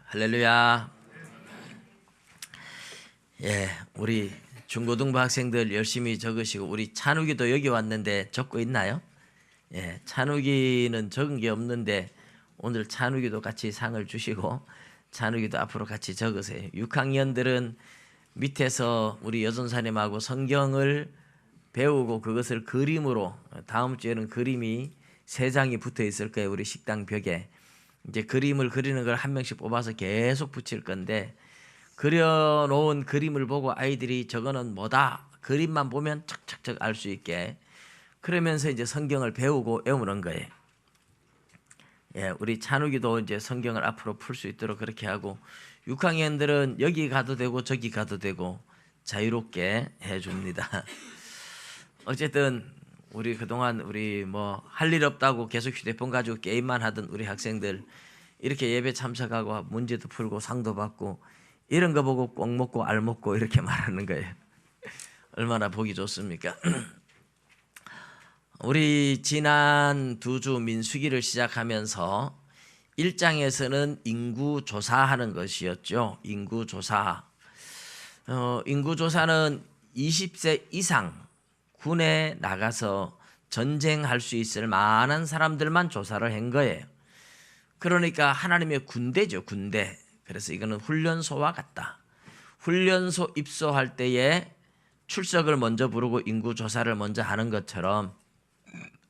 할렐루야. 예, 우리 중고등부 학생들 열심히 적으시고 우리 찬욱이도 여기 왔는데 적고 있나요? 예, 찬욱이는 적은 게 없는데 오늘 찬욱이도 같이 상을 주시고 찬욱이도 앞으로 같이 적으세요. 6학년들은 밑에서 우리 여전사님하고 성경을 배우고 그것을 그림으로, 다음 주에는 그림이 3장이 붙어 있을 거예요. 우리 식당 벽에 이제 그림을 그리는 걸 한 명씩 뽑아서 계속 붙일 건데, 그려놓은 그림을 보고 아이들이 저거는 뭐다, 그림만 보면 척척척 알 수 있게, 그러면서 이제 성경을 배우고 외우는 거예요. 예, 우리 찬욱이도 이제 성경을 앞으로 풀 수 있도록 그렇게 하고, 6학년들은 여기 가도 되고 저기 가도 되고 자유롭게 해줍니다. 어쨌든 우리 그동안 우리 뭐 할 일 없다고 계속 휴대폰 가지고 게임만 하던 우리 학생들 이렇게 예배 참석하고 문제도 풀고 상도 받고 이런 거 보고 꼭 먹고 알 먹고 이렇게 말하는 거예요. 얼마나 보기 좋습니까? 우리 지난 2주 민수기를 시작하면서 1장에서는 인구조사하는 것이었죠. 인구조사. 인구조사는 20세 이상 군에 나가서 전쟁할 수 있을 만한 사람들만 조사를 한 거예요. 그러니까 하나님의 군대죠, 군대. 그래서 이거는 훈련소와 같다. 훈련소 입소할 때에 출석을 먼저 부르고 인구조사를 먼저 하는 것처럼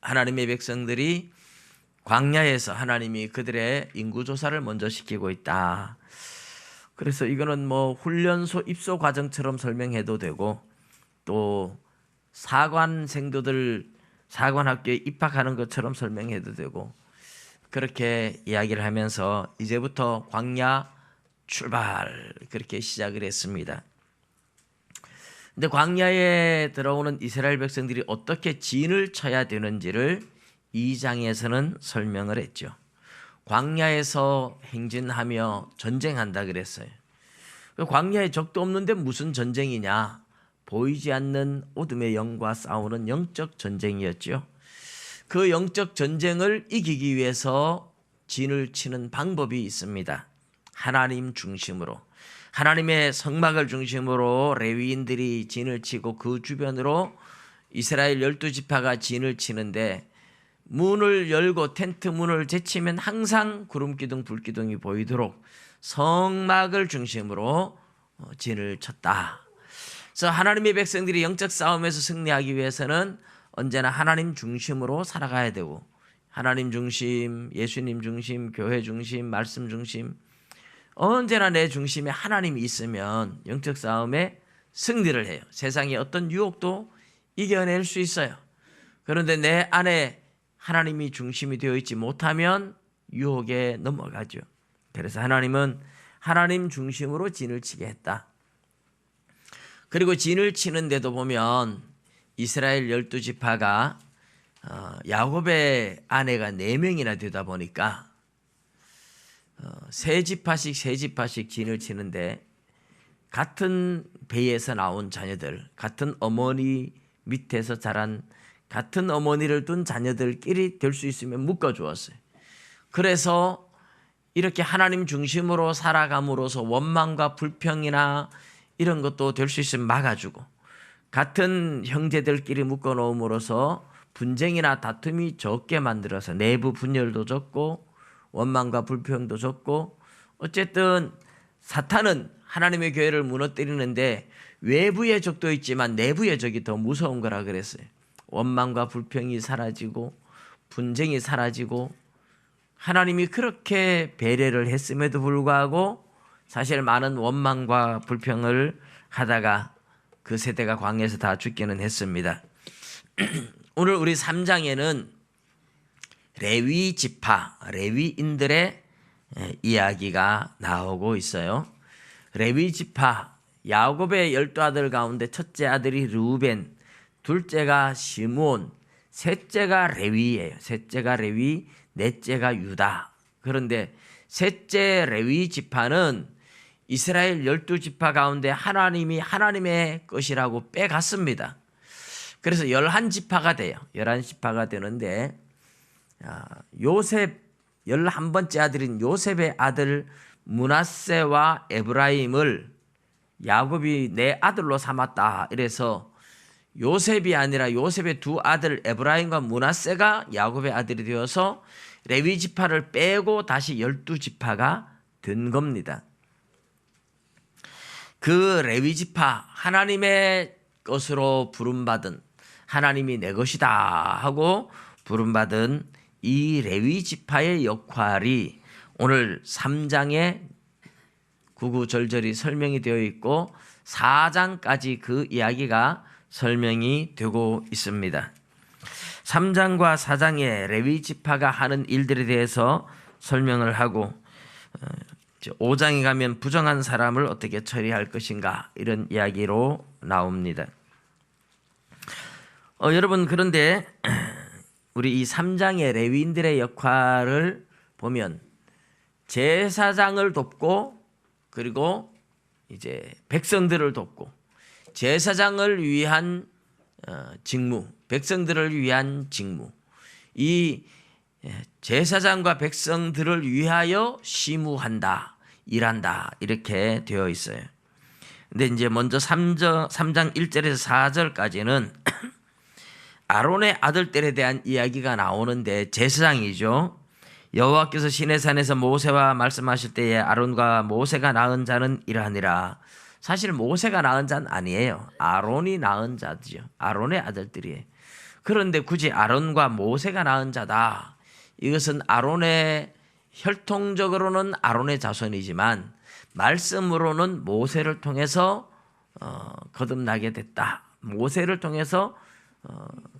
하나님의 백성들이 광야에서 하나님이 그들의 인구조사를 먼저 시키고 있다. 그래서 이거는 뭐 훈련소 입소 과정처럼 설명해도 되고, 또 사관 생도들 사관학교에 입학하는 것처럼 설명해도 되고, 그렇게 이야기를 하면서 이제부터 광야 출발, 그렇게 시작을 했습니다. 근데 광야에 들어오는 이스라엘 백성들이 어떻게 진을 쳐야 되는지를 2장에서는 설명을 했죠. 광야에서 행진하며 전쟁한다 그랬어요. 광야에 적도 없는데 무슨 전쟁이냐? 보이지 않는 어둠의 영과 싸우는 영적 전쟁이었죠. 그 영적 전쟁을 이기기 위해서 진을 치는 방법이 있습니다. 하나님 중심으로, 하나님의 성막을 중심으로 레위인들이 진을 치고 그 주변으로 이스라엘 12지파가 진을 치는데, 문을 열고 텐트 문을 제치면 항상 구름기둥 불기둥이 보이도록 성막을 중심으로 진을 쳤다. 그래서 하나님의 백성들이 영적 싸움에서 승리하기 위해서는 언제나 하나님 중심으로 살아가야 되고, 하나님 중심, 예수님 중심, 교회 중심, 말씀 중심, 언제나 내 중심에 하나님이 있으면 영적 싸움에 승리를 해요. 세상의 어떤 유혹도 이겨낼 수 있어요. 그런데 내 안에 하나님이 중심이 되어 있지 못하면 유혹에 넘어가죠. 그래서 하나님은 하나님 중심으로 진을 치게 했다. 그리고 진을 치는데도 보면 이스라엘 12지파가 야곱의 아내가 4명이나 되다 보니까 3지파씩 진을 치는데, 같은 배에서 나온 자녀들, 같은 어머니 밑에서 자란, 같은 어머니를 둔 자녀들끼리 될 수 있으면 묶어주었어요. 그래서 이렇게 하나님 중심으로 살아감으로써 원망과 불평이나 이런 것도 될 수 있으면 막아주고, 같은 형제들끼리 묶어놓음으로써 분쟁이나 다툼이 적게 만들어서 내부 분열도 적고 원망과 불평도 적고, 어쨌든 사탄은 하나님의 교회를 무너뜨리는데 외부의 적도 있지만 내부의 적이 더 무서운 거라 그랬어요. 원망과 불평이 사라지고 분쟁이 사라지고, 하나님이 그렇게 배려를 했음에도 불구하고 사실 많은 원망과 불평을 하다가 그 세대가 광야에서 다 죽기는 했습니다. 오늘 우리 3장에는 레위 지파, 레위인들의 이야기가 나오고 있어요. 레위 지파, 야곱의 12아들 가운데 첫째 아들이 르우벤, 둘째가 시므온, 셋째가 레위예요. 셋째가 레위, 넷째가 유다. 그런데 셋째 레위 지파는 이스라엘 12지파 가운데 하나님이 하나님의 것이라고 빼갔습니다. 그래서 11지파가 돼요. 11지파가 되는데, 요셉 11번째 아들인 요셉의 아들 므낫세와 에브라임을 야곱이 내 아들로 삼았다. 이래서 요셉이 아니라 요셉의 두 아들 에브라임과 므낫세가 야곱의 아들이 되어서 레위 지파를 빼고 다시 12지파가 된 겁니다. 그 레위 지파, 하나님의 것으로 부름받은, 하나님이 내 것이다 하고 부름받은 이 레위 지파의 역할이 오늘 3장에 구구절절히 설명이 되어 있고 4장까지 그 이야기가 설명이 되고 있습니다. 3장과 4장에 레위 지파가 하는 일들에 대해서 설명을 하고 5장에 가면 부정한 사람을 어떻게 처리할 것인가 이런 이야기로 나옵니다. 여러분, 그런데 우리 이 3장의 레위인들의 역할을 보면 제사장을 돕고 그리고 이제 백성들을 돕고 제사장을 위한 직무, 백성들을 위한 직무, 이 제사장과 백성들을 위하여 시무한다, 일한다 이렇게 되어 있어요. 근데 이제 먼저 3장 1절에서 4절까지는 아론의 아들들에 대한 이야기가 나오는데 제사장이죠. 여호와께서 시내산에서 모세와 말씀하실 때에 아론과 모세가 낳은 자는 이러하니라. 사실 모세가 낳은 자는 아니에요. 아론이 낳은 자죠. 아론의 아들들이에요. 그런데 굳이 아론과 모세가 낳은 자다. 이것은 아론의 혈통적으로는 아론의 자손이지만 말씀으로는 모세를 통해서 거듭나게 됐다. 모세를 통해서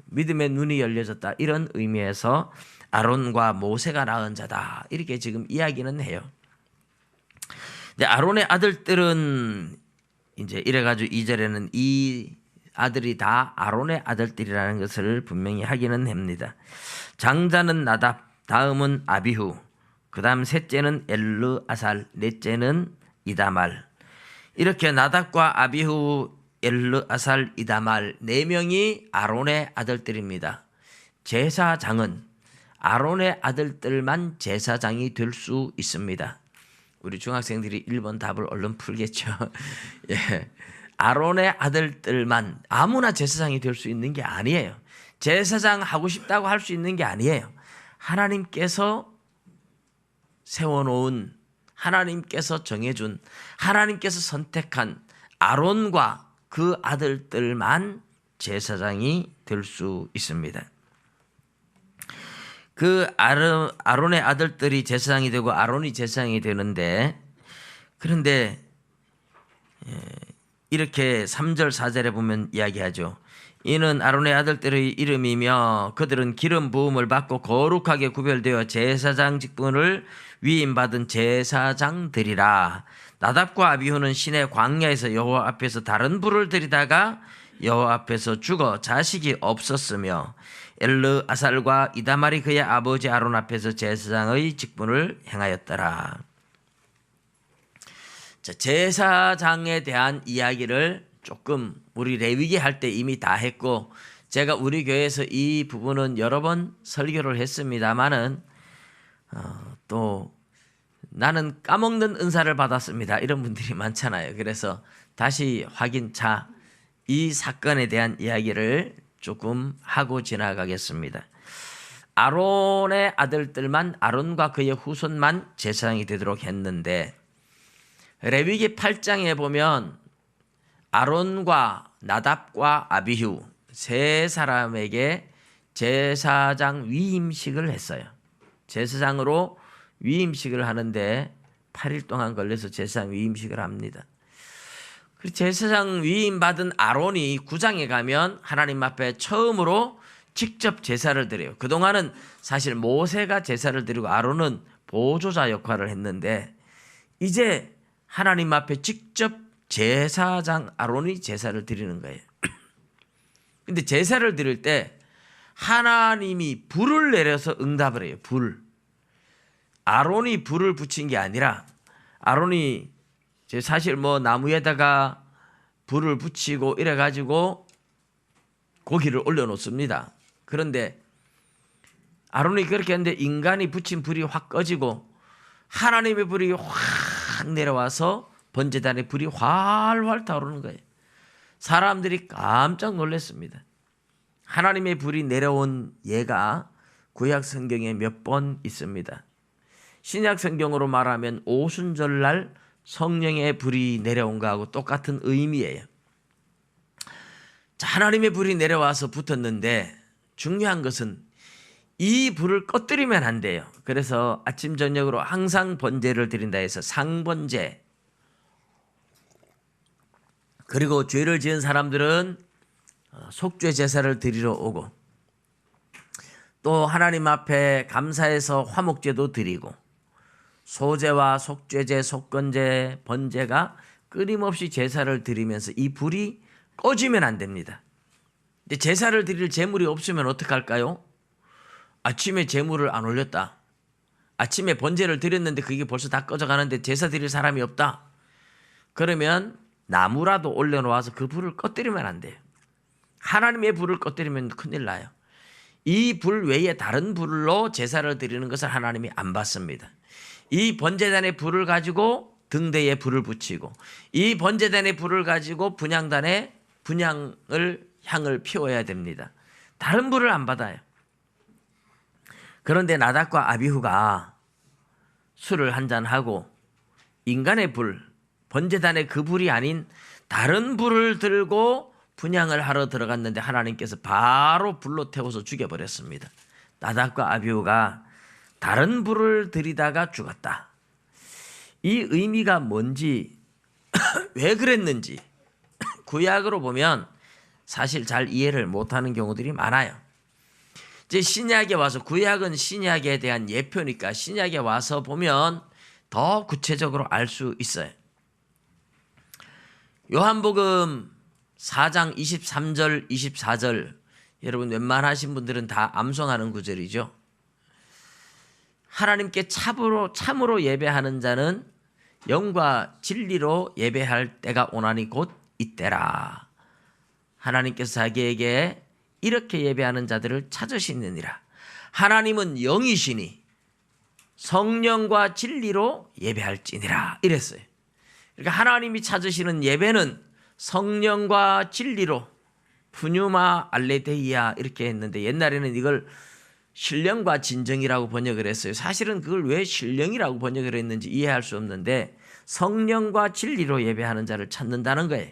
믿음의 눈이 열려졌다. 이런 의미에서 아론과 모세가 낳은 자다. 이렇게 지금 이야기는 해요. 근데 아론의 아들들은 이제 이래가지고 2절에는 이 아들이 다 아론의 아들들이라는 것을 분명히 하기는 합니다. 장자는 나답, 다음은 아비후, 그 다음 셋째는 엘르아살, 넷째는 이다말. 이렇게 나답과 아비후, 엘르아살, 이다말 4명이 아론의 아들들입니다. 제사장은 아론의 아들들만 제사장이 될 수 있습니다. 우리 중학생들이 1번 답을 얼른 풀겠죠. 예. 아론의 아들들만 아무나 제사장이 될 수 있는 게 아니에요. 제사장 하고 싶다고 할 수 있는 게 아니에요. 하나님께서 세워놓은, 하나님께서 정해준, 하나님께서 선택한 아론과 그 아들들만 제사장이 될 수 있습니다. 그 아론의 아들들이 제사장이 되고 아론이 제사장이 되는데, 그런데 이렇게 3절 4절에 보면 이야기하죠. 이는 아론의 아들들의 이름이며 그들은 기름 부음을 받고 거룩하게 구별되어 제사장 직분을 위임받은 제사장들이라. 나답과 아비후는 시내 광야에서 여호와 앞에서 다른 불을 들이다가 여호와 앞에서 죽어 자식이 없었으며 엘르아살과 이다말이 그의 아버지 아론 앞에서 제사장의 직분을 행하였더라. 자, 제사장에 대한 이야기를 조금 우리 레위기 할 때 이미 다 했고, 제가 우리 교회에서 이 부분은 여러 번 설교를 했습니다마는 또 나는 까먹는 은사를 받았습니다 이런 분들이 많잖아요. 그래서 다시 확인차 이 사건에 대한 이야기를 조금 하고 지나가겠습니다. 아론의 아들들만, 아론과 그의 후손만 제사장이 되도록 했는데, 레위기 8장에 보면 아론과 나답과 아비후 세 사람에게 제사장 위임식을 했어요. 제사장으로 위임식을 하는데 8일 동안 걸려서 제사장 위임식을 합니다. 제사장 위임받은 아론이 9장에 가면 하나님 앞에 처음으로 직접 제사를 드려요. 그동안은 사실 모세가 제사를 드리고 아론은 보조자 역할을 했는데, 이제 하나님 앞에 직접 제사장 아론이 제사를 드리는 거예요. 근데 제사를 드릴 때 하나님이 불을 내려서 응답을 해요. 불. 아론이 불을 붙인 게 아니라, 아론이 사실 뭐 나무에다가 불을 붙이고 이래가지고 고기를 올려놓습니다. 그런데 아론이 그렇게 했는데 인간이 붙인 불이 확 꺼지고 하나님의 불이 확 탁 내려와서 번제단에 불이 활활 타오르는 거예요. 사람들이 깜짝 놀랐습니다. 하나님의 불이 내려온 예가 구약 성경에 몇 번 있습니다. 신약 성경으로 말하면 오순절날 성령의 불이 내려온 거하고 똑같은 의미예요. 자, 하나님의 불이 내려와서 붙었는데 중요한 것은 이 불을 꺼뜨리면 안 돼요. 그래서 아침 저녁으로 항상 번제를 드린다 해서 상번제, 그리고 죄를 지은 사람들은 속죄 제사를 드리러 오고, 또 하나님 앞에 감사해서 화목제도 드리고, 소제와 속죄제, 속건제, 번제가 끊임없이 제사를 드리면서 이 불이 꺼지면 안 됩니다. 근데 제사를 드릴 제물이 없으면 어떡할까요? 아침에 제물을 안 올렸다. 아침에 번제를 드렸는데 그게 벌써 다 꺼져가는데 제사 드릴 사람이 없다. 그러면 나무라도 올려놓아서 그 불을 꺼뜨리면 안 돼요. 하나님의 불을 꺼뜨리면 큰일 나요. 이 불 외에 다른 불로 제사를 드리는 것을 하나님이 안 받습니다. 이 번제단의 불을 가지고 등대에 불을 붙이고, 이 번제단의 불을 가지고 분향단에 향을 피워야 됩니다. 다른 불을 안 받아요. 그런데 나답과 아비후가 술을 한잔하고 인간의 불, 번제단의 그 불이 아닌 다른 불을 들고 분향을 하러 들어갔는데 하나님께서 바로 불로 태워서 죽여버렸습니다. 나답과 아비후가 다른 불을 들이다가 죽었다. 이 의미가 뭔지 왜 그랬는지 구약으로 보면 사실 잘 이해를 못하는 경우들이 많아요. 이제 신약에 와서, 구약은 신약에 대한 예표니까 신약에 와서 보면 더 구체적으로 알 수 있어요. 요한복음 4장 23절 24절, 여러분 웬만하신 분들은 다 암송하는 구절이죠. 하나님께 참으로 예배하는 자는 영과 진리로 예배할 때가 오나니 곧 이때라. 하나님께서 자기에게 이렇게 예배하는 자들을 찾으시느니라. 하나님은 영이시니 성령과 진리로 예배할지니라 이랬어요. 그러니까 하나님이 찾으시는 예배는 성령과 진리로, 푸뉴마 알레데이아 이렇게 했는데 옛날에는 이걸 신령과 진정이라고 번역을 했어요. 사실은 그걸 왜 신령이라고 번역을 했는지 이해할 수 없는데 성령과 진리로 예배하는 자를 찾는다는 거예요.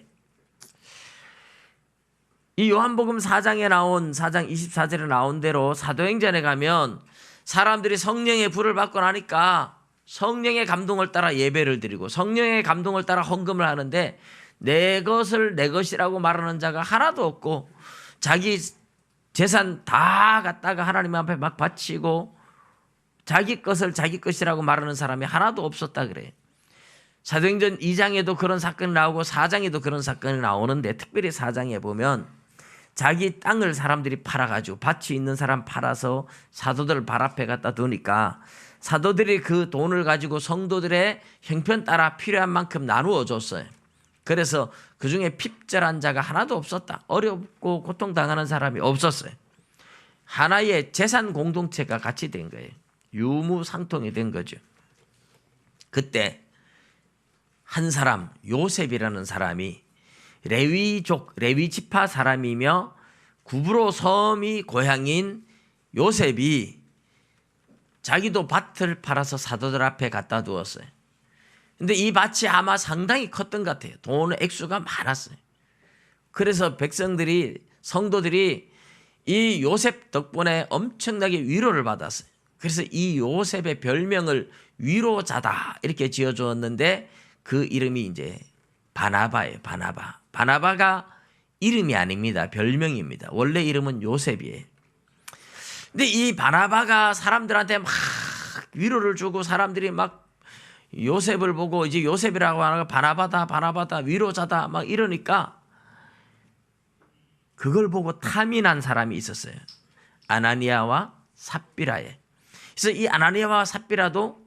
이 요한복음 4장 24절에 나온 대로 사도행전에 가면 사람들이 성령의 불을 받고 나니까 성령의 감동을 따라 예배를 드리고 성령의 감동을 따라 헌금을 하는데 내 것을 내 것이라고 말하는 자가 하나도 없고 자기 재산 다 갖다가 하나님 앞에 막 바치고 자기 것을 자기 것이라고 말하는 사람이 하나도 없었다 그래요. 사도행전 2장에도 그런 사건이 나오고 4장에도 그런 사건이 나오는데 특별히 4장에 보면 자기 땅을 사람들이 팔아가지고 밭이 있는 사람 팔아서 사도들 발 앞에 갖다 두니까 사도들이 그 돈을 가지고 성도들의 형편 따라 필요한 만큼 나누어 줬어요. 그래서 그 중에 핍절한 자가 하나도 없었다. 어렵고 고통당하는 사람이 없었어요. 하나의 재산 공동체가 같이 된 거예요. 유무상통이 된 거죠. 그때 한 사람, 요셉이라는 사람이 레위족, 레위 지파 사람이며 구브로 섬이 고향인 요셉이 자기도 밭을 팔아서 사도들 앞에 갖다 두었어요. 근데 이 밭이 아마 상당히 컸던 것 같아요. 돈 액수가 많았어요. 그래서 백성들이, 성도들이 이 요셉 덕분에 엄청나게 위로를 받았어요. 그래서 이 요셉의 별명을 위로자다 이렇게 지어주었는데 그 이름이 이제 바나바예요. 바나바. 바나바가 이름이 아닙니다. 별명입니다. 원래 이름은 요셉이에요. 근데 이 바나바가 사람들한테 막 위로를 주고 사람들이 막 요셉을 보고 이제 요셉이라고 하는 바나바다, 바나바다, 위로자다 막 이러니까 그걸 보고 탐이 난 사람이 있었어요. 아나니아와 삽비라에. 그래서 이 아나니아와 삽비라도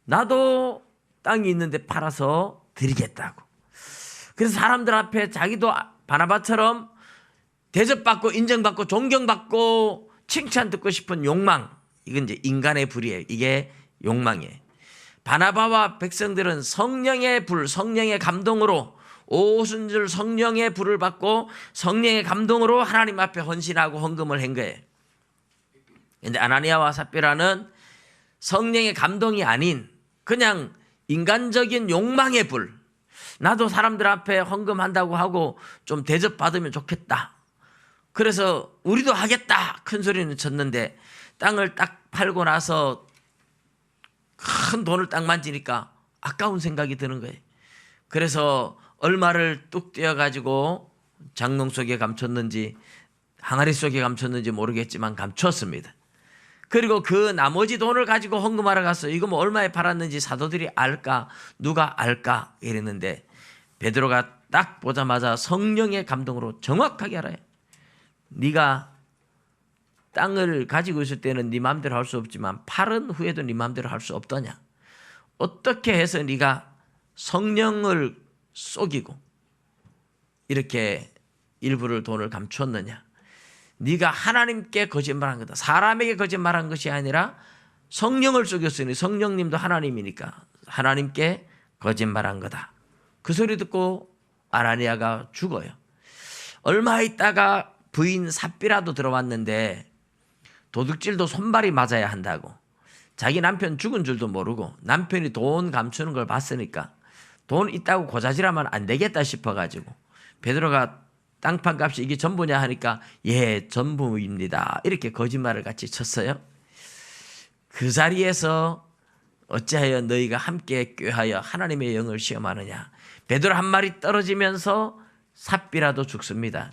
나도 땅이 있는데 팔아서 드리겠다고. 그래서 사람들 앞에 자기도 바나바처럼 대접받고 인정받고 존경받고 칭찬 듣고 싶은 욕망. 이건 이제 인간의 불이에요. 이게 욕망이에요. 바나바와 백성들은 성령의 불, 성령의 감동으로 오순절 성령의 불을 받고 성령의 감동으로 하나님 앞에 헌신하고 헌금을 한 거예요. 그런데 아나니아와 삽비라는 성령의 감동이 아닌 그냥 인간적인 욕망의 불, 나도 사람들 앞에 헌금한다고 하고 좀 대접받으면 좋겠다, 그래서 우리도 하겠다 큰 소리는 쳤는데 땅을 딱 팔고 나서 큰 돈을 딱 만지니까 아까운 생각이 드는 거예요. 그래서 얼마를 뚝 떼어가지고 장롱 속에 감췄는지 항아리 속에 감췄는지 모르겠지만 감췄습니다. 그리고 그 나머지 돈을 가지고 헌금하러 갔어요. 이거 뭐 얼마에 팔았는지 사도들이 알까, 누가 알까 이랬는데 베드로가 딱 보자마자 성령의 감동으로 정확하게 알아요. 네가 땅을 가지고 있을 때는 네 마음대로 할 수 없지만 팔은 후에도 네 마음대로 할 수 없더냐. 어떻게 해서 네가 성령을 속이고 이렇게 일부를 돈을 감추었느냐. 네가 하나님께 거짓말한 거다. 사람에게 거짓말한 것이 아니라 성령을 속였으니 성령님도 하나님이니까 하나님께 거짓말한 거다. 그 소리 듣고 아나니아가 죽어요. 얼마 있다가 부인 삽비라도 들어왔는데 도둑질도 손발이 맞아야 한다고, 자기 남편 죽은 줄도 모르고 남편이 돈 감추는 걸 봤으니까 돈 있다고 고자질하면 안 되겠다 싶어가지고 베드로가 땅판 값이 이게 전부냐 하니까 예 전부입니다 이렇게 거짓말을 같이 쳤어요. 그 자리에서 어찌하여 너희가 함께 꾀하여 하나님의 영을 시험하느냐. 베드로 한 마리 떨어지면서 삽비라도 죽습니다.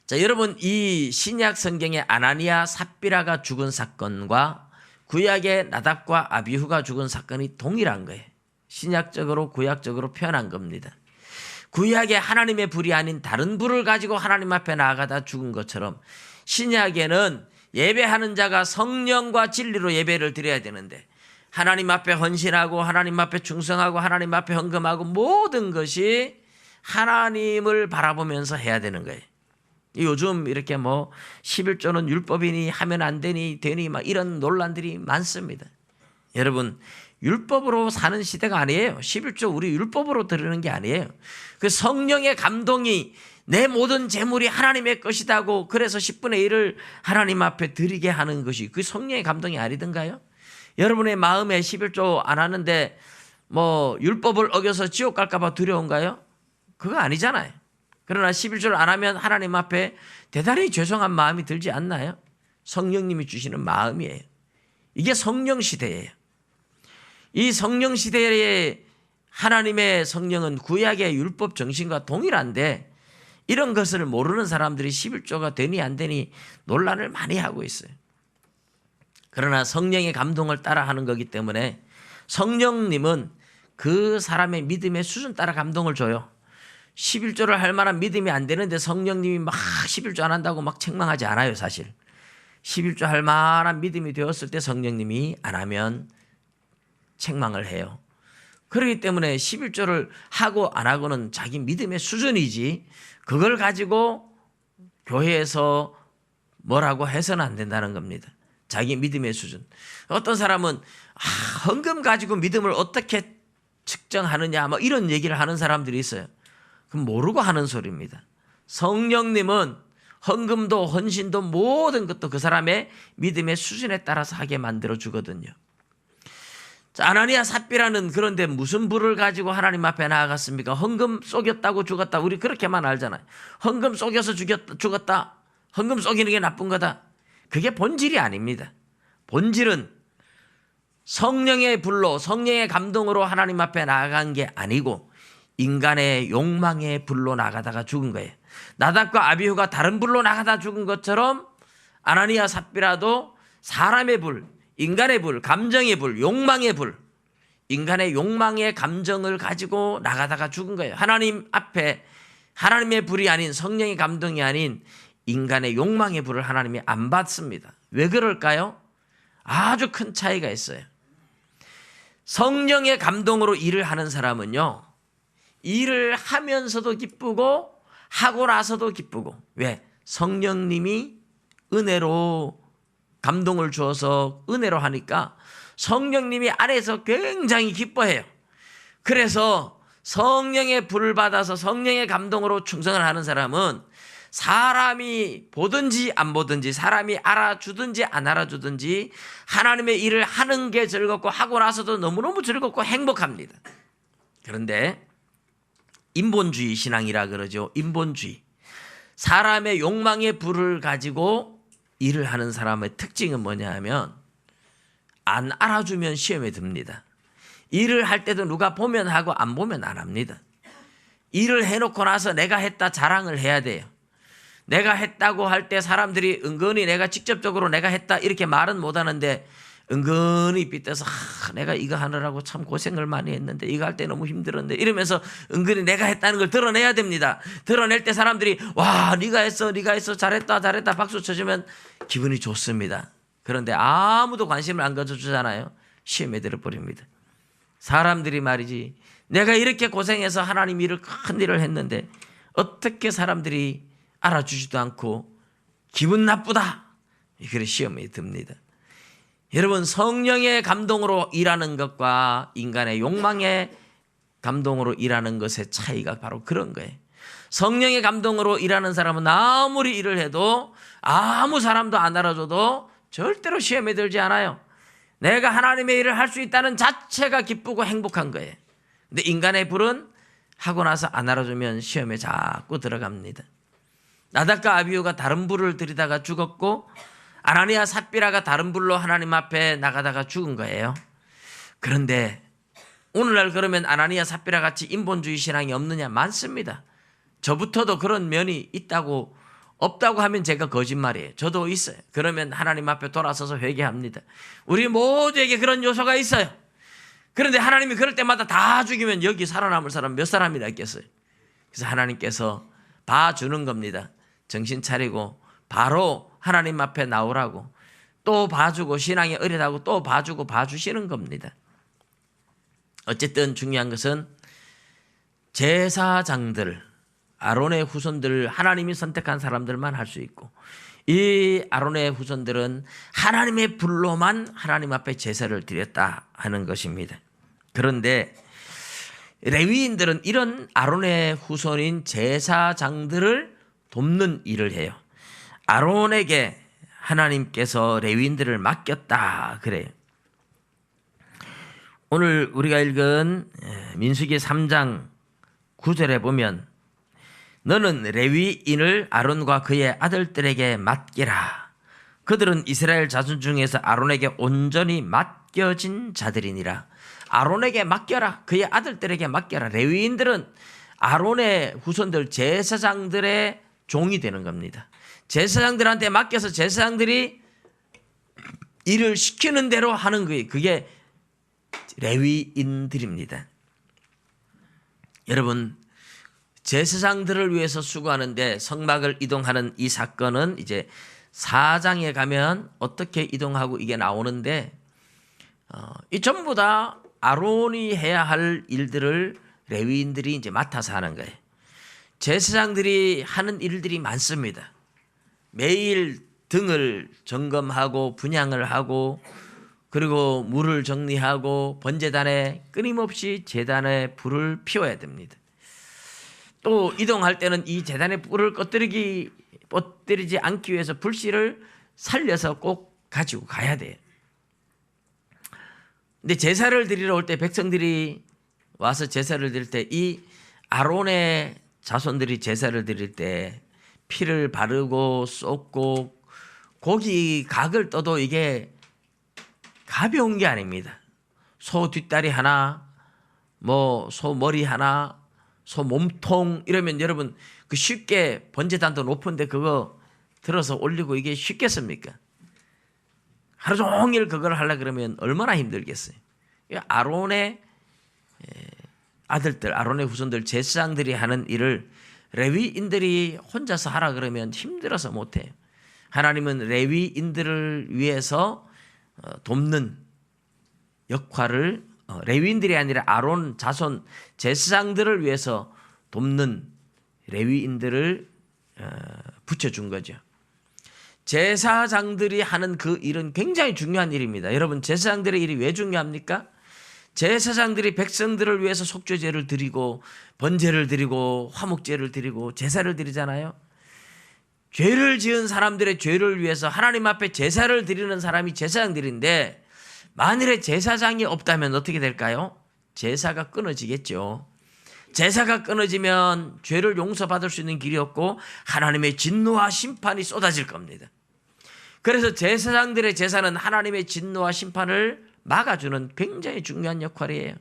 자, 여러분, 이 신약 성경의 아나니아 삽비라가 죽은 사건과 구약의 나답과 아비후가 죽은 사건이 동일한 거예요. 신약적으로 구약적으로 표현한 겁니다. 구약의 하나님의 불이 아닌 다른 불을 가지고 하나님 앞에 나아가다 죽은 것처럼 신약에는 예배하는 자가 성령과 진리로 예배를 드려야 되는데 하나님 앞에 헌신하고 하나님 앞에 충성하고 하나님 앞에 헌금하고 모든 것이 하나님을 바라보면서 해야 되는 거예요. 요즘 이렇게 뭐 11조는 율법이니 하면 안 되니 되니 막 이런 논란들이 많습니다. 여러분, 율법으로 사는 시대가 아니에요. 11조 우리 율법으로 드리는 게 아니에요. 그 성령의 감동이 내 모든 재물이 하나님의 것이다고 그래서 10분의 1을 하나님 앞에 드리게 하는 것이 그 성령의 감동이 아니던가요? 여러분의 마음에 11조 안 하는데 뭐 율법을 어겨서 지옥 갈까 봐 두려운가요? 그거 아니잖아요. 그러나 11조를 안 하면 하나님 앞에 대단히 죄송한 마음이 들지 않나요? 성령님이 주시는 마음이에요. 이게 성령 시대예요. 이 성령 시대에 하나님의 성령은 구약의 율법 정신과 동일한데 이런 것을 모르는 사람들이 11조가 되니 안 되니 논란을 많이 하고 있어요. 그러나 성령의 감동을 따라 하는 거기 때문에 성령님은 그 사람의 믿음의 수준 따라 감동을 줘요. 11조를 할 만한 믿음이 안 되는데 성령님이 막 11조 안 한다고 막 책망하지 않아요, 사실. 11조 할 만한 믿음이 되었을 때 성령님이 안 하면 책망을 해요. 그렇기 때문에 11조를 하고 안 하고는 자기 믿음의 수준이지 그걸 가지고 교회에서 뭐라고 해서는 안 된다는 겁니다. 자기 믿음의 수준. 어떤 사람은 헌금 가지고 믿음을 어떻게 측정하느냐 뭐 이런 얘기를 하는 사람들이 있어요. 그럼 모르고 하는 소리입니다. 성령님은 헌금도 헌신도 모든 것도 그 사람의 믿음의 수준에 따라서 하게 만들어 주거든요. 자, 아나니아 삽비라는 그런데 무슨 불을 가지고 하나님 앞에 나아갔습니까? 헌금 속였다고 죽었다. 우리 그렇게만 알잖아요. 헌금 속여서 죽었다. 헌금 속이는 게 나쁜 거다. 그게 본질이 아닙니다. 본질은 성령의 불로 성령의 감동으로 하나님 앞에 나아간 게 아니고 인간의 욕망의 불로 나가다가 죽은 거예요. 나답과 아비후가 다른 불로 나가다 죽은 것처럼 아나니아 삽비라도 사람의 불, 인간의 불, 감정의 불, 욕망의 불, 인간의 욕망의 감정을 가지고 나가다가 죽은 거예요. 하나님 앞에 하나님의 불이 아닌 성령의 감동이 아닌 인간의 욕망의 불을 하나님이 안 받습니다. 왜 그럴까요? 아주 큰 차이가 있어요. 성령의 감동으로 일을 하는 사람은요, 일을 하면서도 기쁘고 하고 나서도 기쁘고. 왜? 성령님이 은혜로 감동을 주어서 은혜로 하니까 성령님이 안에서 굉장히 기뻐해요. 그래서 성령의 불을 받아서 성령의 감동으로 충성을 하는 사람은 사람이 보든지 안 보든지, 사람이 알아주든지 안 알아주든지 하나님의 일을 하는 게 즐겁고 하고 나서도 너무너무 즐겁고 행복합니다. 그런데 인본주의 신앙이라 그러죠. 인본주의. 사람의 욕망의 불을 가지고 일을 하는 사람의 특징은 뭐냐 하면 안 알아주면 시험에 듭니다. 일을 할 때도 누가 보면 하고 안 보면 안 합니다. 일을 해놓고 나서 내가 했다 자랑을 해야 돼요. 내가 했다고 할 때 사람들이 은근히 내가 직접적으로 내가 했다 이렇게 말은 못하는데 은근히 빗대서 내가 이거 하느라고 참 고생을 많이 했는데 이거 할 때 너무 힘들었는데 이러면서 은근히 내가 했다는 걸 드러내야 됩니다. 드러낼 때 사람들이 와 네가 했어 잘했다 박수 쳐주면 기분이 좋습니다. 그런데 아무도 관심을 안 가져주잖아요. 시험에 들어버립니다. 사람들이 말이지 내가 이렇게 고생해서 하나님 일을 큰 일을 했는데 어떻게 사람들이 알아주지도 않고 기분 나쁘다. 그래 시험에 듭니다. 여러분 성령의 감동으로 일하는 것과 인간의 욕망의 감동으로 일하는 것의 차이가 바로 그런 거예요. 성령의 감동으로 일하는 사람은 아무리 일을 해도 아무 사람도 안 알아줘도 절대로 시험에 들지 않아요. 내가 하나님의 일을 할 수 있다는 자체가 기쁘고 행복한 거예요. 근데 인간의 불은 하고 나서 안 알아주면 시험에 자꾸 들어갑니다. 나답과 아비후가 다른 불을 들이다가 죽었고 아나니아 삽비라가 다른 불로 하나님 앞에 나가다가 죽은 거예요. 그런데 오늘날 그러면 아나니아 삽비라 같이 인본주의 신앙이 없느냐? 많습니다. 저부터도 그런 면이 있다고 없다고 하면 제가 거짓말이에요. 저도 있어요. 그러면 하나님 앞에 돌아서서 회개합니다. 우리 모두에게 그런 요소가 있어요. 그런데 하나님이 그럴 때마다 다 죽이면 여기 살아남을 사람 몇 사람이나 있겠어요. 그래서 하나님께서 봐주는 겁니다. 정신 차리고 바로 하나님 앞에 나오라고 또 봐주고 신앙이 어리다고 또 봐주고 봐주시는 겁니다. 어쨌든 중요한 것은 제사장들, 아론의 후손들, 하나님이 선택한 사람들만 할 수 있고 이 아론의 후손들은 하나님의 불로만 하나님 앞에 제사를 드렸다 하는 것입니다. 그런데 레위인들은 이런 아론의 후손인 제사장들을 돕는 일을 해요. 아론에게 하나님께서 레위인들을 맡겼다 그래요. 오늘 우리가 읽은 민수기 3장 9절에 보면 너는 레위인을 아론과 그의 아들들에게 맡기라. 그들은 이스라엘 자손 중에서 아론에게 온전히 맡겨진 자들이니라. 아론에게 맡겨라. 그의 아들들에게 맡겨라. 레위인들은 아론의 후손들 제사장들의 종이 되는 겁니다. 제사장들한테 맡겨서 제사장들이 일을 시키는 대로 하는 거예요. 그게 레위인들입니다. 여러분 제사장들을 위해서 수고하는데 성막을 이동하는 이 사건은 이제 4장에 가면 어떻게 이동하고 이게 나오는데 이 전부 다 아론이 해야 할 일들을 레위인들이 이제 맡아서 하는 거예요. 제사장들이 하는 일들이 많습니다. 매일 등을 점검하고 분향을 하고 그리고 물을 정리하고 번제단에 끊임없이 제단에 불을 피워야 됩니다. 또 이동할 때는 이 제단에 불을 꺼뜨리지 않기 위해서 불씨를 살려서 꼭 가지고 가야 돼요. 근데 제사를 드리러 올 때 백성들이 와서 제사를 드릴 때 이 아론의 자손들이 제사를 드릴 때 피를 바르고 쏟고 고기 각을 떠도 이게 가벼운 게 아닙니다. 소 뒷다리 하나, 뭐 소 머리 하나, 소 몸통 이러면 여러분 그 쉽게 번제단도 높은데 그거 들어서 올리고 이게 쉽겠습니까? 하루 종일 그걸 하려 그러면 얼마나 힘들겠어요. 아론의 아들들, 아론의 후손들, 제사장들이 하는 일을 레위인들이 혼자서 하라 그러면 힘들어서 못해요. 하나님은 레위인들을 위해서 돕는 역할을 레위인들이 아니라 아론 자손 제사장들을 위해서 돕는 레위인들을 붙여준 거죠. 제사장들이 하는 그 일은 굉장히 중요한 일입니다. 여러분, 제사장들의 일이 왜 중요합니까? 제사장들이 백성들을 위해서 속죄제를 드리고 번제를 드리고 화목제를 드리고 제사를 드리잖아요. 죄를 지은 사람들의 죄를 위해서 하나님 앞에 제사를 드리는 사람이 제사장들인데, 만일에 제사장이 없다면 어떻게 될까요? 제사가 끊어지겠죠. 제사가 끊어지면 죄를 용서받을 수 있는 길이 없고 하나님의 진노와 심판이 쏟아질 겁니다. 그래서 제사장들의 제사는 하나님의 진노와 심판을 막아주는 굉장히 중요한 역할이에요.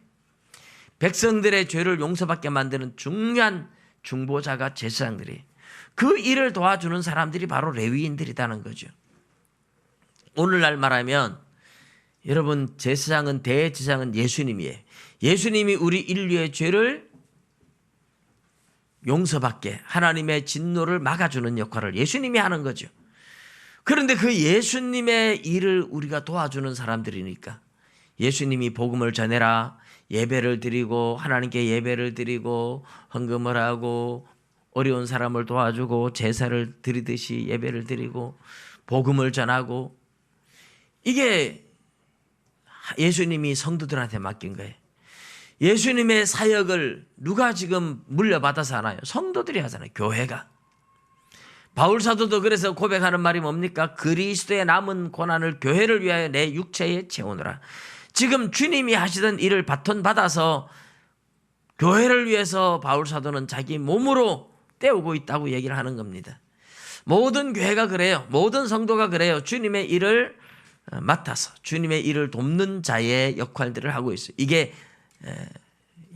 백성들의 죄를 용서받게 만드는 중요한 중보자가 제사장들이에요. 그 일을 도와주는 사람들이 바로 레위인들이라는 거죠. 오늘날 말하면 여러분, 제사장은, 대제사장은 예수님이에요. 예수님이 우리 인류의 죄를 용서받게, 하나님의 진노를 막아주는 역할을 예수님이 하는 거죠. 그런데 그 예수님의 일을 우리가 도와주는 사람들이니까 예수님이 복음을 전해라, 예배를 드리고 하나님께 예배를 드리고 헌금을 하고 어려운 사람을 도와주고 제사를 드리듯이 예배를 드리고 복음을 전하고, 이게 예수님이 성도들한테 맡긴 거예요. 예수님의 사역을 누가 지금 물려받아서 하나요? 성도들이 하잖아요. 교회가. 바울 사도도 그래서 고백하는 말이 뭡니까? 그리스도의 남은 고난을 교회를 위하여 내 육체에 채우느라. 지금 주님이 하시던 일을 바톤받아서 교회를 위해서 바울 사도는 자기 몸으로 때우고 있다고 얘기를 하는 겁니다. 모든 교회가 그래요. 모든 성도가 그래요. 주님의 일을 맡아서 주님의 일을 돕는 자의 역할들을 하고 있어요. 이게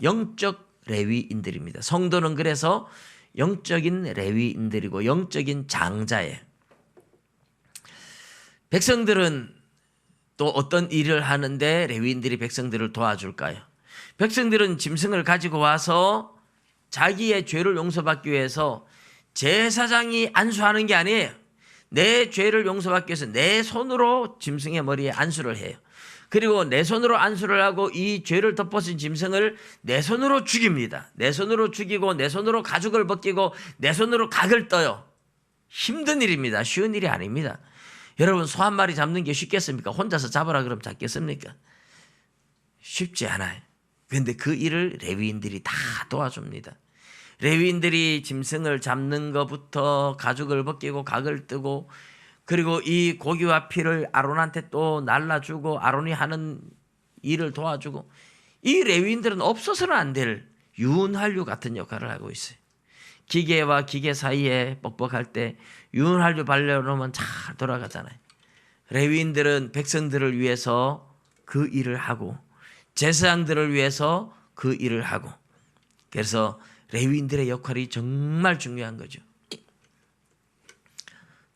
영적 레위인들입니다. 성도는 그래서 영적인 레위인들이고 영적인 장자예요. 백성들은 또 어떤 일을 하는데 레위인들이 백성들을 도와줄까요? 백성들은 짐승을 가지고 와서 자기의 죄를 용서받기 위해서 제사장이 안수하는 게 아니에요. 내 죄를 용서받기 위해서 내 손으로 짐승의 머리에 안수를 해요. 그리고 내 손으로 안수를 하고 이 죄를 덮어쓴 짐승을 내 손으로 죽입니다. 내 손으로 죽이고 내 손으로 가죽을 벗기고 내 손으로 각을 떠요. 힘든 일입니다. 쉬운 일이 아닙니다. 여러분, 소 한 마리 잡는 게 쉽겠습니까? 혼자서 잡으라 그러면 잡겠습니까? 쉽지 않아요. 그런데 그 일을 레위인들이 다 도와줍니다. 레위인들이 짐승을 잡는 것부터 가죽을 벗기고 각을 뜨고, 그리고 이 고기와 피를 아론한테 또 날라주고 아론이 하는 일을 도와주고, 이 레위인들은 없어서는 안 될 유은한류 같은 역할을 하고 있어요. 기계와 기계 사이에 뻑뻑할 때 유은한류 발려놓으면 잘 돌아가잖아요. 레위인들은 백성들을 위해서 그 일을 하고 제사장들을 위해서 그 일을 하고, 그래서 레위인들의 역할이 정말 중요한 거죠.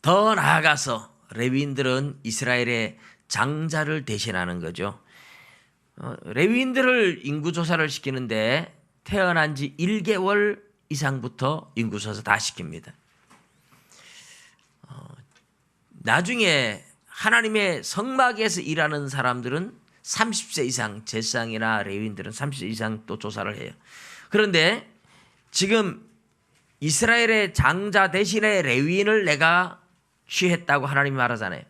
더 나아가서 레위인들은 이스라엘의 장자를 대신하는 거죠. 레위인들을 인구조사를 시키는데 태어난 지 1개월 이상부터 인구조사 다 시킵니다. 나중에 하나님의 성막에서 일하는 사람들은 30세 이상, 제사장이나 레위인들은 30세 이상 또 조사를 해요. 그런데 지금 이스라엘의 장자 대신에 레위인을 내가 취했다고 하나님이 말하잖아요.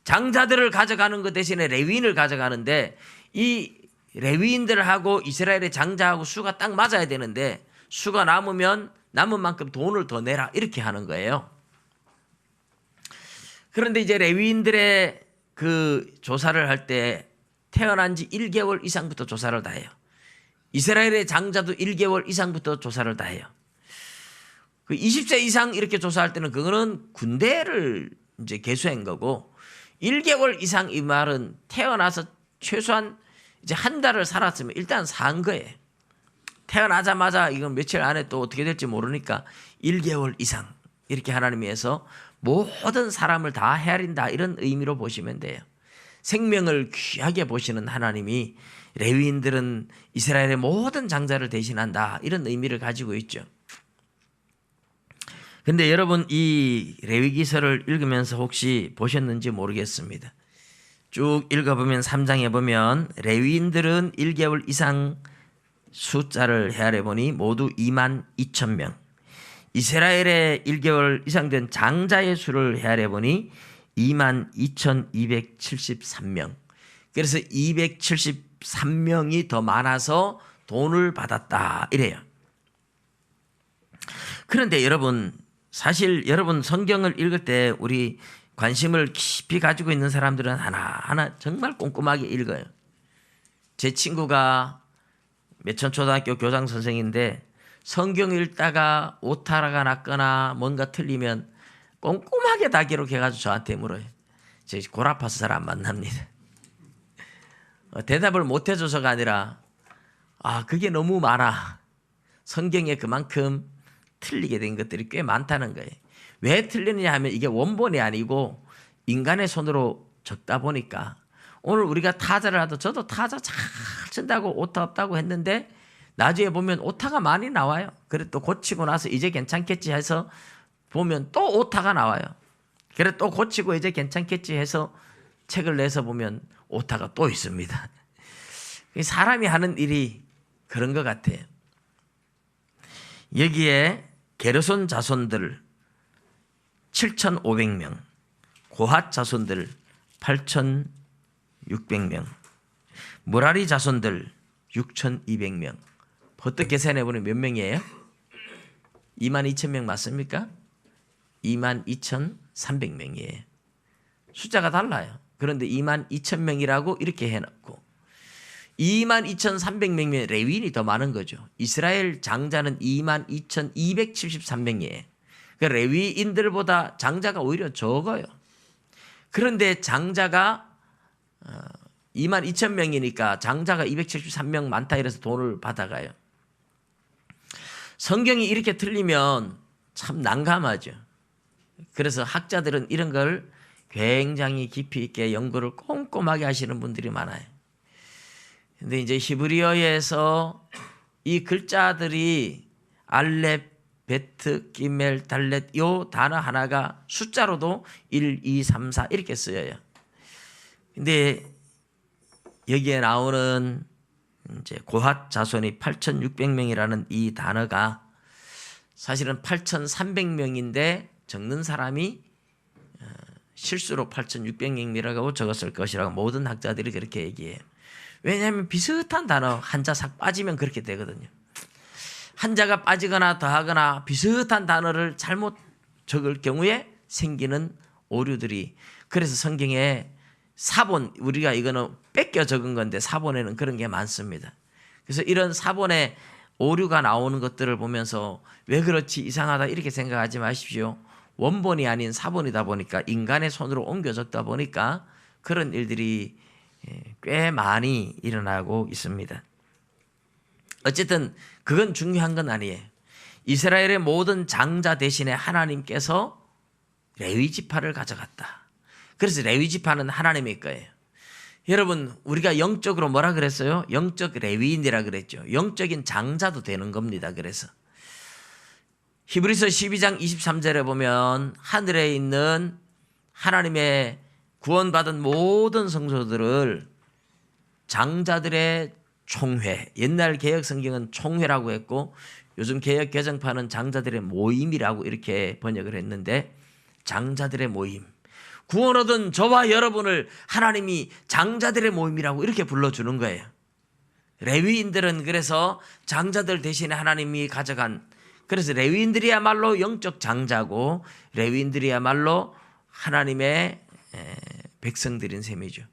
장자들을 가져가는 것 대신에 레위인을 가져가는데, 이 레위인들하고 이스라엘의 장자하고 수가 딱 맞아야 되는데 수가 남으면 남은 만큼 돈을 더 내라, 이렇게 하는 거예요. 그런데 이제 레위인들의 그 조사를 할 때 태어난 지 1개월 이상부터 조사를 다 해요. 이스라엘의 장자도 1개월 이상부터 조사를 다 해요. 그 20세 이상 이렇게 조사할 때는 그거는 군대를 이제 개수한 거고, 1개월 이상 이 말은 태어나서 최소한 이제 한 달을 살았으면 일단 산 거예요. 태어나자마자 이건 며칠 안에 또 어떻게 될지 모르니까 1개월 이상 이렇게 하나님이 해서 모든 사람을 다 헤아린다, 이런 의미로 보시면 돼요. 생명을 귀하게 보시는 하나님이 레위인들은 이스라엘의 모든 장자를 대신한다, 이런 의미를 가지고 있죠. 근데 여러분, 이 레위기서를 읽으면서 혹시 보셨는지 모르겠습니다. 쭉 읽어보면 3장에 보면 레위인들은 1개월 이상 숫자를 헤아려 보니 모두 22,000명. 이스라엘의 1개월 이상 된 장자의 수를 헤아려 보니 22,273명. 그래서 273명이 더 많아서 돈을 받았다 이래요. 그런데 여러분, 사실 여러분 성경을 읽을 때 우리 관심을 깊이 가지고 있는 사람들은 하나하나 정말 꼼꼼하게 읽어요. 제 친구가 매천초등학교 교장 선생인데 성경 읽다가 오타가 났거나 뭔가 틀리면 꼼꼼하게 다 기록해가지고 저한테 물어요. 제 골 아파서 잘 안 만납니다. 대답을 못 해줘서가 아니라 그게 너무 많아. 성경에 그만큼 틀리게 된 것들이 꽤 많다는 거예요. 왜 틀리느냐 하면 이게 원본이 아니고 인간의 손으로 적다 보니까 오늘 우리가 타자를 하도 저도 타자 잘 친다고 오타 없다고 했는데 나중에 보면 오타가 많이 나와요. 그래 또 고치고 나서 이제 괜찮겠지 해서 보면 또 오타가 나와요. 그래 또 고치고 이제 괜찮겠지 해서 책을 내서 보면 오타가 또 있습니다. 사람이 하는 일이 그런 것 같아요. 여기에 게르손 자손들 7,500명, 고핫 자손들 8,600명, 무라리 자손들 6,200명. 어떻게 계산해보면 몇 명이에요? 22,000명 맞습니까? 22,300명이에요. 숫자가 달라요. 그런데 22,000명이라고 이렇게 해놓고 22,300명이면 레위인이 더 많은 거죠. 이스라엘 장자는 22,273명이에요. 그러니까 레위인들보다 장자가 오히려 적어요. 그런데 장자가 22,000명이니까 장자가 273명 많다 이래서 돈을 받아가요. 성경이 이렇게 틀리면 참 난감하죠. 그래서 학자들은 이런 걸 굉장히 깊이 있게 연구를 꼼꼼하게 하시는 분들이 많아요. 근데 이제 히브리어에서 이 글자들이 알렙, 베트, 기멜, 달렛 요 단어 하나가 숫자로도 1, 2, 3, 4 이렇게 쓰여요. 근데 여기에 나오는 이제 고핫 자손이 8,600명이라는 이 단어가 사실은 8,300명인데 적는 사람이 실수로 8,600명이라고 적었을 것이라고 모든 학자들이 그렇게 얘기해요. 왜냐하면 비슷한 단어 한자 싹 빠지면 그렇게 되거든요. 한자가 빠지거나 더하거나 비슷한 단어를 잘못 적을 경우에 생기는 오류들이, 그래서 성경에 사본, 우리가 이거는 뺏겨 적은 건데 사본에는 그런 게 많습니다. 그래서 이런 사본에 오류가 나오는 것들을 보면서 왜 그렇지 이상하다 이렇게 생각하지 마십시오. 원본이 아닌 사본이다 보니까 인간의 손으로 옮겨 적다 보니까 그런 일들이 꽤 많이 일어나고 있습니다. 어쨌든 그건 중요한 건 아니에요. 이스라엘의 모든 장자 대신에 하나님께서 레위 지파를 가져갔다. 그래서 레위 지파는 하나님의 거예요. 여러분, 우리가 영적으로 뭐라 그랬어요? 영적 레위인이라 그랬죠. 영적인 장자도 되는 겁니다. 그래서 히브리서 12장 23절에 보면 하늘에 있는 하나님의 구원받은 모든 성도들을 장자들의 총회, 옛날 개혁 성경은 총회라고 했고 요즘 개혁 개정판은 장자들의 모임이라고 이렇게 번역을 했는데, 장자들의 모임, 구원 얻은 저와 여러분을 하나님이 장자들의 모임이라고 이렇게 불러주는 거예요. 레위인들은 그래서 장자들 대신에 하나님이 가져간, 그래서 레위인들이야말로 영적 장자고 레위인들이야말로 하나님의 백성들인 셈이죠.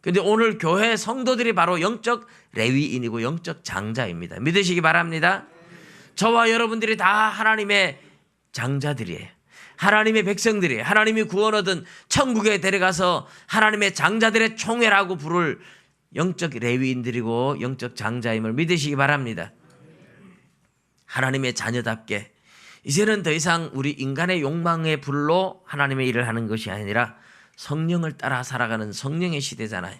그런데 오늘 교회 성도들이 바로 영적 레위인이고 영적 장자입니다. 믿으시기 바랍니다. 저와 여러분들이 다 하나님의 장자들이에요. 하나님의 백성들이에요. 하나님이 구원 얻은 천국에 데려가서 하나님의 장자들의 총회라고 부를 영적 레위인들이고 영적 장자임을 믿으시기 바랍니다. 하나님의 자녀답게 이제는 더 이상 우리 인간의 욕망의 불로 하나님의 일을 하는 것이 아니라 성령을 따라 살아가는 성령의 시대잖아요.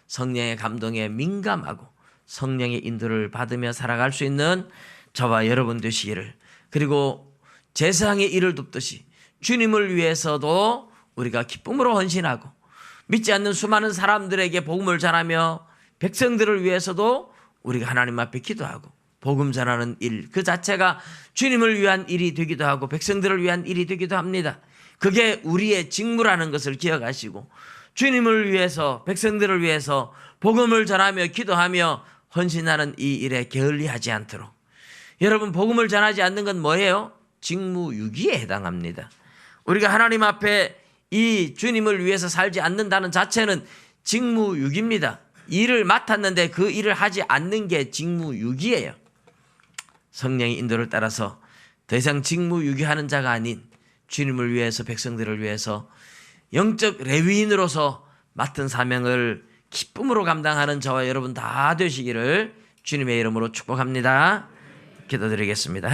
성령의 감동에 민감하고 성령의 인도를 받으며 살아갈 수 있는 저와 여러분 되시기를, 그리고 제사장의 일을 돕듯이 주님을 위해서도 우리가 기쁨으로 헌신하고 믿지 않는 수많은 사람들에게 복음을 전하며 백성들을 위해서도 우리가 하나님 앞에 기도하고 복음 전하는 일 그 자체가 주님을 위한 일이 되기도 하고 백성들을 위한 일이 되기도 합니다. 그게 우리의 직무라는 것을 기억하시고 주님을 위해서, 백성들을 위해서 복음을 전하며 기도하며 헌신하는 이 일에 게을리하지 않도록. 여러분, 복음을 전하지 않는 건 뭐예요? 직무유기에 해당합니다. 우리가 하나님 앞에 이 주님을 위해서 살지 않는다는 자체는 직무유기입니다. 일을 맡았는데 그 일을 하지 않는 게 직무유기예요. 성령의 인도를 따라서 더 이상 직무유기하는 자가 아닌 주님을 위해서, 백성들을 위해서 영적 레위인으로서 맡은 사명을 기쁨으로 감당하는 저와 여러분 다 되시기를 주님의 이름으로 축복합니다. 기도드리겠습니다.